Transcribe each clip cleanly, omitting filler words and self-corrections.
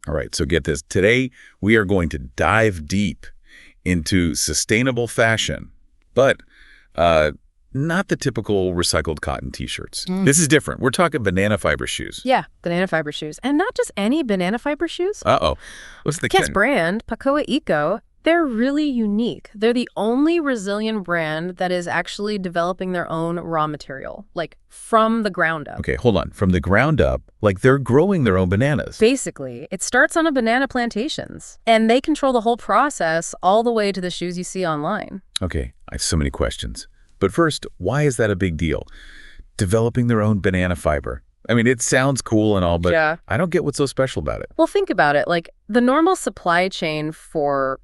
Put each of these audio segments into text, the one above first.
All right, so get this. Today, we are going to dive deep into sustainable fashion, but not the typical recycled cotton T-shirts. This is different. We're talking banana fiber shoes. Yeah, banana fiber shoes. And not just any banana fiber shoes. Uh-oh. What's the Guess brand, XPacoa Eco, they're really unique. They're the only resilient brand that is actually developing their own raw material, like from the ground up. Okay, hold on. From the ground up, like they're growing their own bananas. Basically, it starts on a banana plantations, and they control the whole process all the way to the shoes you see online. Okay, I have so many questions. But first, why is that a big deal? Developing their own banana fiber. I mean, it sounds cool and all, but yeah. I don't get what's so special about it. Well, think about it. Like, the normal supply chain for,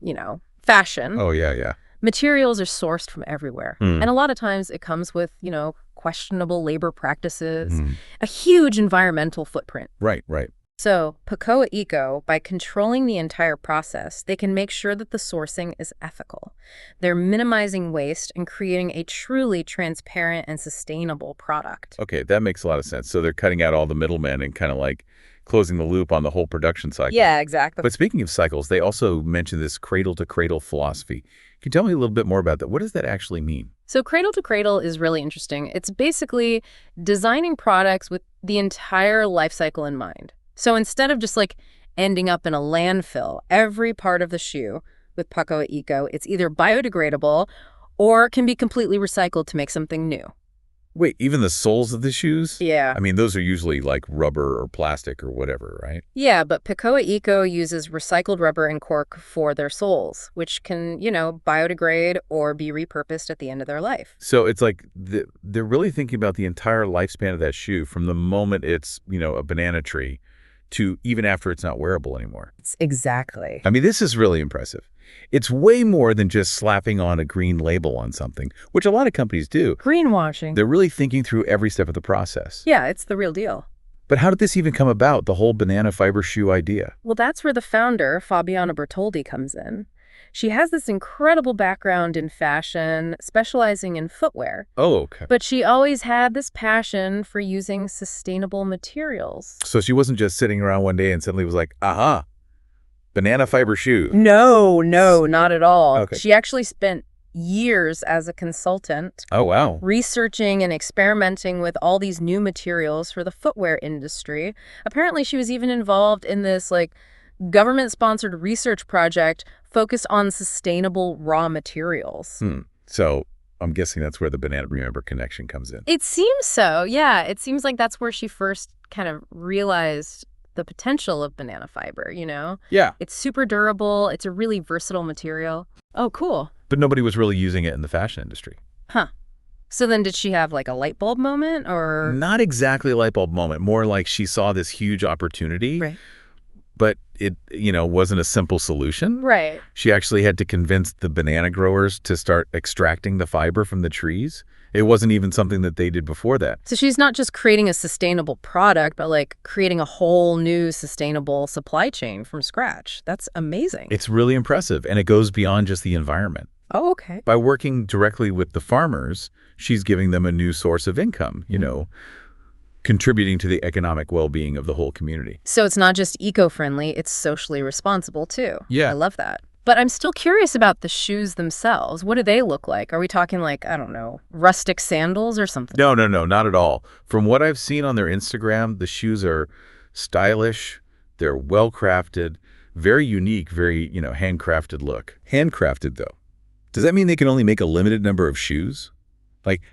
fashion. Oh, yeah. Materials are sourced from everywhere. And a lot of times it comes with, questionable labor practices, a huge environmental footprint. Right. So XPacoa Eco, by controlling the entire process, they can make sure that the sourcing is ethical. They're minimizing waste and creating a truly transparent and sustainable product. Okay, that makes a lot of sense. So they're cutting out all the middlemen and kind of like closing the loop on the whole production cycle. Yeah, exactly. But speaking of cycles, they also mentioned this cradle-to-cradle philosophy. Can you tell me a little bit more about that? What does that actually mean? So cradle to cradle is really interesting. It's basically designing products with the entire life cycle in mind. So instead of just ending up in a landfill, every part of the shoe with XPacoa Eco, it's either biodegradable or can be completely recycled to make something new. Wait, even the soles of the shoes? Yeah. I mean, those are usually like rubber or plastic or whatever, right? Yeah, but XPacoa Eco uses recycled rubber and cork for their soles, which can, biodegrade or be repurposed at the end of their life. So it's like they're really thinking about the entire lifespan of that shoe from the moment it's, a banana tree to even after it's not wearable anymore. Exactly. I mean, this is really impressive. It's way more than just slapping on a green label on something, which a lot of companies do. Greenwashing. They're really thinking through every step of the process. Yeah, it's the real deal. But how did this even come about, the whole banana fiber shoe idea? Well, that's where the founder, Fabiana Bertoldi, comes in. She has this incredible background in fashion, specializing in footwear. Oh, okay. But she always had this passion for using sustainable materials. So she wasn't just sitting around one day and suddenly was like, aha, banana fiber shoe. No, not at all. Okay. She actually spent years as a consultant. Oh, wow. Researching and experimenting with all these new materials for the footwear industry. Apparently, she was even involved in this, government-sponsored research project focused on sustainable raw materials. So I'm guessing that's where the banana remember connection comes in. It seems so, yeah. It seems like that's where she first kind of realized the potential of banana fiber, Yeah. It's super durable. It's a really versatile material. Oh, cool. But nobody was really using it in the fashion industry. Huh. So then did she have a light bulb moment or? Not exactly a light bulb moment. More like she saw this huge opportunity. Right. But it, wasn't a simple solution. Right. She actually had to convince the banana growers to start extracting the fiber from the trees. It wasn't even something that they did before that. So she's not just creating a sustainable product, but creating a whole new sustainable supply chain from scratch. That's amazing. It's really impressive, and it goes beyond just the environment. Oh, okay. By working directly with the farmers, she's giving them a new source of income, contributing to the economic well-being of the whole community. So it's not just eco-friendly, it's socially responsible too. Yeah. I love that. But I'm still curious about the shoes themselves. What do they look like? Are we talking I don't know, rustic sandals or something? No, not at all. From what I've seen on their Instagram, the shoes are stylish, they're well-crafted, very unique, very, handcrafted look. Handcrafted, though. Does that mean they can only make a limited number of shoes?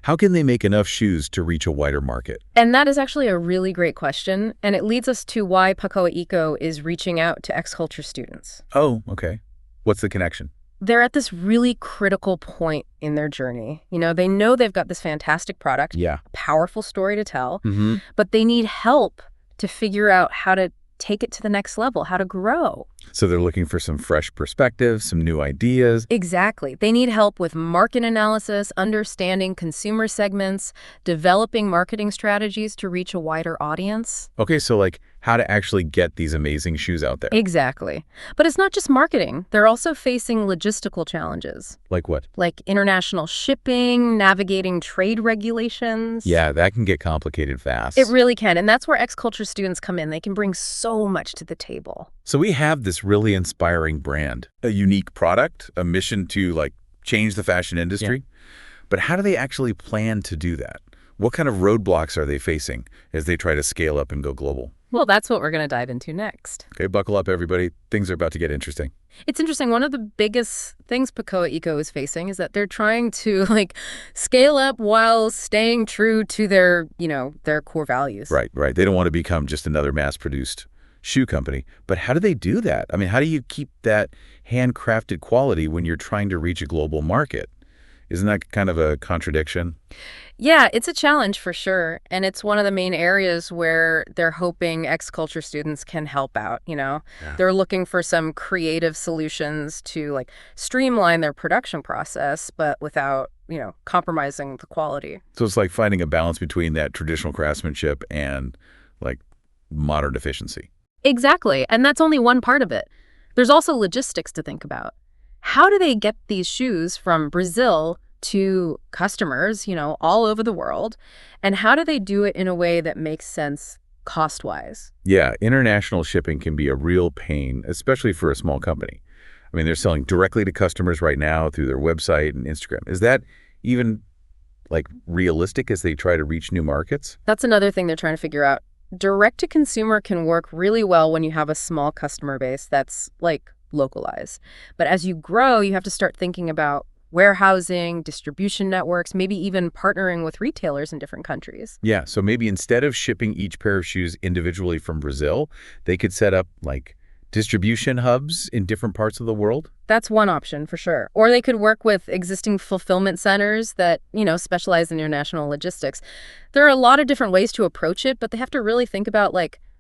How can they make enough shoes to reach a wider market? And that is actually a really great question, and it leads us to why XPacoa Eco is reaching out to X-Culture students. Oh, okay. What's the connection? They're at this really critical point in their journey. They know they've got this fantastic product, Yeah. a powerful story to tell, but they need help to figure out how to take it to the next level, how to grow. So they're looking for some fresh perspectives, some new ideas. Exactly. They need help with market analysis, understanding consumer segments, developing marketing strategies to reach a wider audience. Okay, so how to actually get these amazing shoes out there. Exactly. But it's not just marketing. They're also facing logistical challenges, Like what? like international shipping, navigating trade regulations. Yeah, that can get complicated fast. It really can. And that's where X-Culture students come in. They can bring so much to the table. So we have this really inspiring brand, a unique product, a mission to like change the fashion industry. But how do they actually plan to do that? What kind of roadblocks are they facing as they try to scale up and go global? Well, that's what we're going to dive into next. Okay, buckle up, everybody. Things are about to get interesting. It's interesting. One of the biggest things XPacoa Eco is facing is that they're trying to scale up while staying true to their core values. Right. They don't want to become just another mass-produced shoe company. But how do they do that? I mean, how do you keep that handcrafted quality when you're trying to reach a global market? Isn't that kind of a contradiction? Yeah, it's a challenge for sure. And it's one of the main areas where they're hoping X-Culture students can help out, Yeah. They're looking for some creative solutions to streamline their production process, but without, compromising the quality. So it's like finding a balance between that traditional craftsmanship and like modern efficiency. Exactly. And that's only one part of it. There's also logistics to think about. How do they get these shoes from Brazil to customers, all over the world? And how do they do it in a way that makes sense cost-wise? Yeah, international shipping can be a real pain, especially for a small company. I mean, they're selling directly to customers right now through their website and Instagram. Is that even realistic as they try to reach new markets? That's another thing they're trying to figure out. Direct-to-consumer can work really well when you have a small customer base that's localized. But as you grow, you have to start thinking about warehousing, distribution networks, maybe even partnering with retailers in different countries. Yeah, so maybe instead of shipping each pair of shoes individually from Brazil, they could set up distribution hubs in different parts of the world. That's one option for sure. Or they could work with existing fulfillment centers that, specialize in international logistics. There are a lot of different ways to approach it, but they have to really think about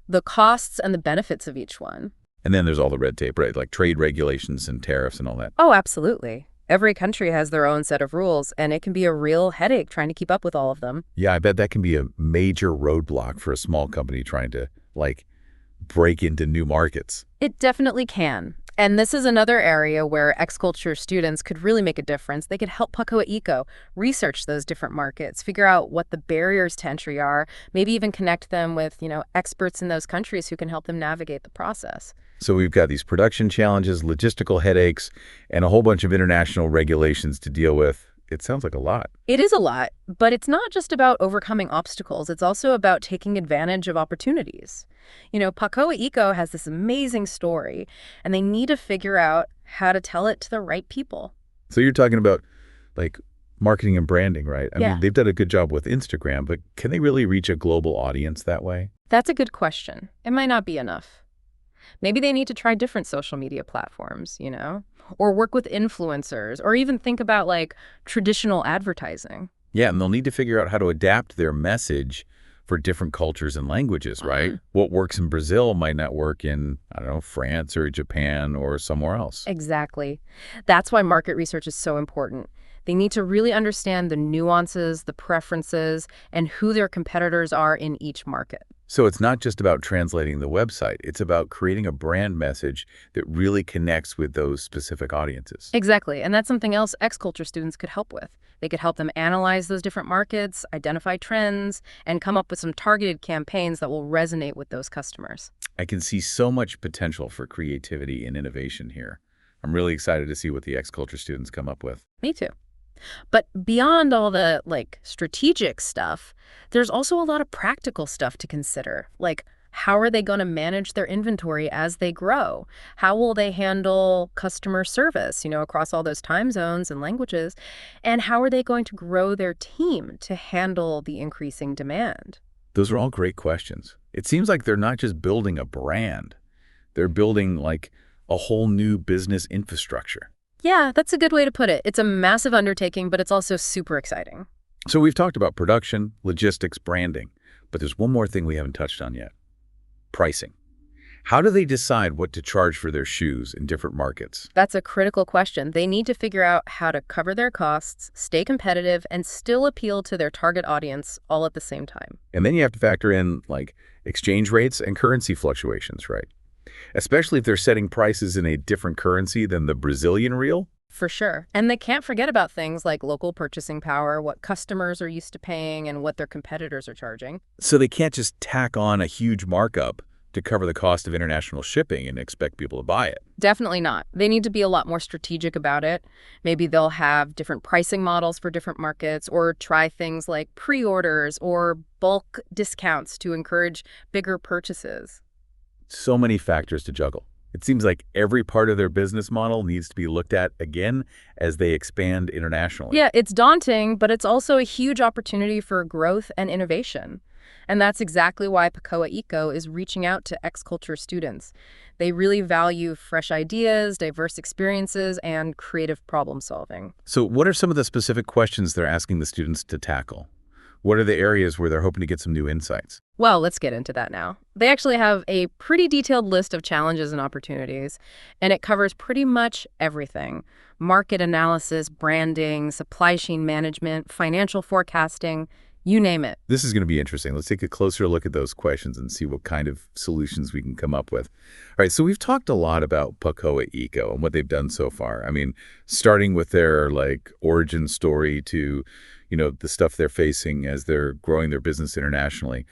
the costs and the benefits of each one. And then there's all the red tape, right? Like trade regulations and tariffs and all that. Oh, absolutely. Every country has their own set of rules, and it can be a real headache trying to keep up with all of them. Yeah, I bet that can be a major roadblock for a small company trying to, break into new markets. It definitely can. And this is another area where X-Culture students could really make a difference. They could help XPacoa Eco research those different markets, figure out what the barriers to entry are, maybe even connect them with, experts in those countries who can help them navigate the process. So we've got these production challenges, logistical headaches, and a whole bunch of international regulations to deal with. It sounds like a lot. It is a lot, but it's not just about overcoming obstacles. It's also about taking advantage of opportunities. XPacoa Eco has this amazing story, and they need to figure out how to tell it to the right people. So you're talking about marketing and branding, right? I mean, they've done a good job with Instagram, but can they really reach a global audience that way? That's a good question. It might not be enough. Maybe they need to try different social media platforms, or work with influencers, or even think about traditional advertising. Yeah, and they'll need to figure out how to adapt their message for different cultures and languages, right? What works in Brazil might not work in, I don't know, France or Japan or somewhere else. Exactly. That's why market research is so important. They need to really understand the nuances, the preferences, and who their competitors are in each market. So it's not just about translating the website. It's about creating a brand message that really connects with those specific audiences. Exactly. And that's something else X-Culture students could help with. They could help them analyze those different markets, identify trends, and come up with some targeted campaigns that will resonate with those customers. I can see so much potential for creativity and innovation here. I'm really excited to see what the X-Culture students come up with. Me too. But beyond all the strategic stuff, there's also a lot of practical stuff to consider. How are they going to manage their inventory as they grow? How will they handle customer service, across all those time zones and languages? And how are they going to grow their team to handle the increasing demand? Those are all great questions. It seems like they're not just building a brand. They're building a whole new business infrastructure. Yeah, that's a good way to put it. It's a massive undertaking, but it's also super exciting. So we've talked about production, logistics, branding, but there's one more thing we haven't touched on yet. Pricing. How do they decide what to charge for their shoes in different markets? That's a critical question. They need to figure out how to cover their costs, stay competitive, and still appeal to their target audience all at the same time. And then you have to factor in like exchange rates and currency fluctuations, right? Especially if they're setting prices in a different currency than the Brazilian real. For sure. And they can't forget about things like local purchasing power, what customers are used to paying, and what their competitors are charging. So they can't just tack on a huge markup to cover the cost of international shipping and expect people to buy it. Definitely not. They need to be a lot more strategic about it. Maybe they'll have different pricing models for different markets, or try things like pre-orders or bulk discounts to encourage bigger purchases. So many factors to juggle. It seems like every part of their business model needs to be looked at again as they expand internationally. Yeah, it's daunting, but it's also a huge opportunity for growth and innovation. And that's exactly why XPacoa Eco is reaching out to X-Culture students. They really value fresh ideas, diverse experiences, and creative problem solving. So what are some of the specific questions they're asking the students to tackle? What are the areas where they're hoping to get some new insights? Well, let's get into that now. They actually have a pretty detailed list of challenges and opportunities, and it covers pretty much everything: market analysis, branding, supply chain management, financial forecasting, you name it. This is going to be interesting. Let's take a closer look at those questions and see what kind of solutions we can come up with. All right, so we've talked a lot about XPacoa Eco and what they've done so far. I mean, starting with their origin story to, the stuff they're facing as they're growing their business internationally.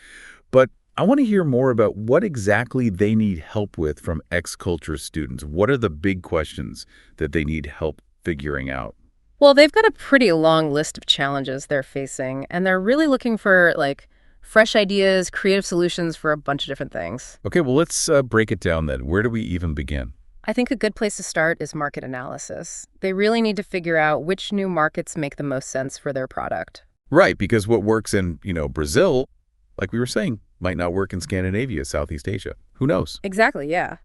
But I want to hear more about what exactly they need help with from X-Culture students. What are the big questions that they need help figuring out? Well, they've got a pretty long list of challenges they're facing, and they're really looking for, fresh ideas, creative solutions for a bunch of different things. Okay, well, let's break it down then. Where do we even begin? I think a good place to start is market analysis. They really need to figure out which new markets make the most sense for their product. Right, because what works in, Brazil, like we were saying, might not work in Scandinavia, Southeast Asia. Who knows? Exactly, yeah.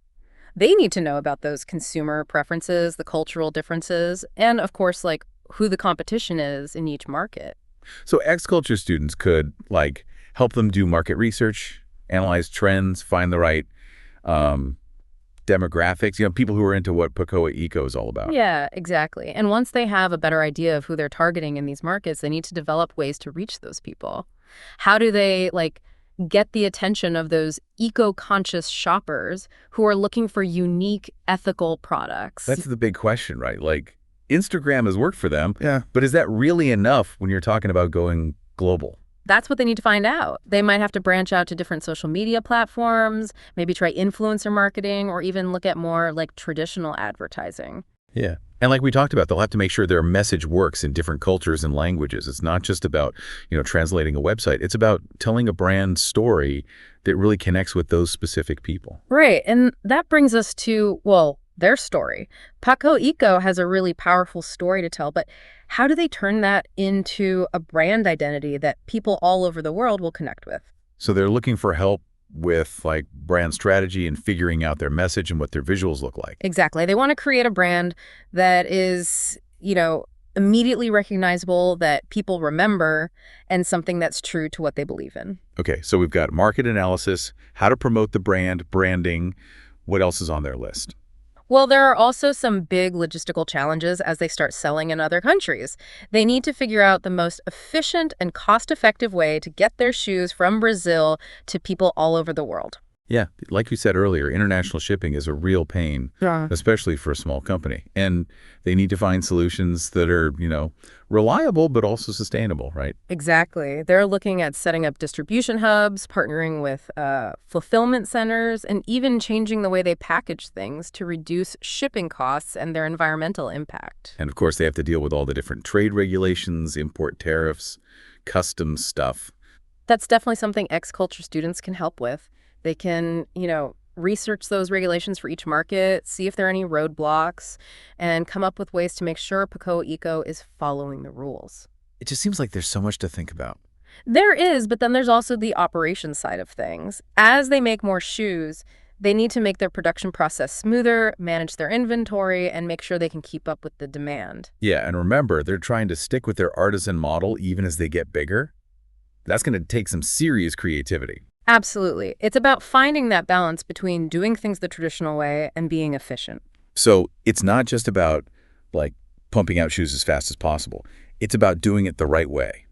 They need to know about those consumer preferences, the cultural differences, and of course, who the competition is in each market. So X-Culture students could, help them do market research, analyze trends, find the right demographics, people who are into what XPacoa Eco is all about. Yeah, exactly. And once they have a better idea of who they're targeting in these markets, they need to develop ways to reach those people. How do they, get the attention of those eco-conscious shoppers who are looking for unique, ethical products? That's the big question, right? Instagram has worked for them, yeah, but is that really enough when you're talking about going global? That's what they need to find out. They might have to branch out to different social media platforms, maybe try influencer marketing, or even look at more traditional advertising. Yeah. And like we talked about, they'll have to make sure their message works in different cultures and languages. It's not just about, translating a website. It's about telling a brand story that really connects with those specific people. Right. And that brings us to, their story. XPacoa Eco has a really powerful story to tell, but how do they turn that into a brand identity that people all over the world will connect with? So they're looking for help with brand strategy and figuring out their message and what their visuals look like. Exactly. They want to create a brand that is, immediately recognizable, that people remember, and something that's true to what they believe in. Okay, so we've got market analysis, how to promote the brand, branding. What else is on their list? Well, there are also some big logistical challenges as they start selling in other countries. They need to figure out the most efficient and cost-effective way to get their shoes from Brazil to people all over the world. Yeah, like we said earlier, international shipping is a real pain, especially for a small company. And they need to find solutions that are, reliable but also sustainable, right? Exactly. They're looking at setting up distribution hubs, partnering with fulfillment centers, and even changing the way they package things to reduce shipping costs and their environmental impact. And of course, they have to deal with all the different trade regulations, import tariffs, customs stuff. That's definitely something X-Culture students can help with. They can, research those regulations for each market, see if there are any roadblocks, and come up with ways to make sure XPacoa Eco is following the rules. It just seems like there's so much to think about. There is, but then there's also the operations side of things. As they make more shoes, they need to make their production process smoother, manage their inventory, and make sure they can keep up with the demand. Yeah, and remember, they're trying to stick with their artisan model even as they get bigger. That's going to take some serious creativity. Absolutely. It's about finding that balance between doing things the traditional way and being efficient. So it's not just about, like, pumping out shoes as fast as possible. It's about doing it the right way,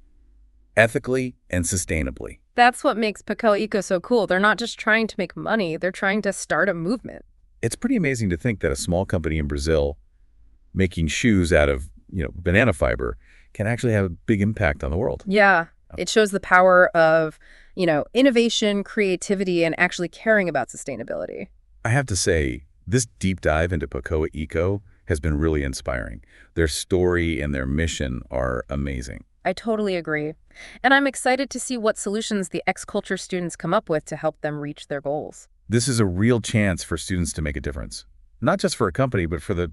ethically and sustainably. That's what makes Pacoa Eco so cool. They're not just trying to make money, they're trying to start a movement. It's pretty amazing to think that a small company in Brazil making shoes out of, banana fiber can actually have a big impact on the world. Yeah, it shows the power of, innovation, creativity, and actually caring about sustainability. I have to say, this deep dive into Pacoa Eco has been really inspiring. Their story and their mission are amazing. I totally agree. And I'm excited to see what solutions the X-Culture students come up with to help them reach their goals. This is a real chance for students to make a difference. Not just for a company, but for the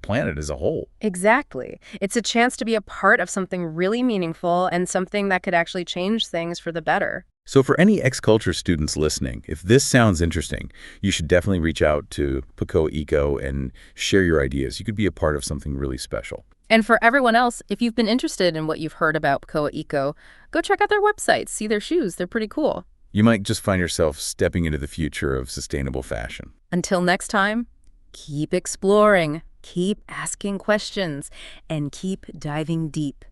planet as a whole. Exactly. It's a chance to be a part of something really meaningful and something that could actually change things for the better. So for any X-Culture students listening, if this sounds interesting, you should definitely reach out to Pacoa Eco and share your ideas. You could be a part of something really special. And for everyone else, if you've been interested in what you've heard about Pacoa Eco, go check out their website, see their shoes. They're pretty cool. You might just find yourself stepping into the future of sustainable fashion. Until next time, keep exploring, keep asking questions, and keep diving deep.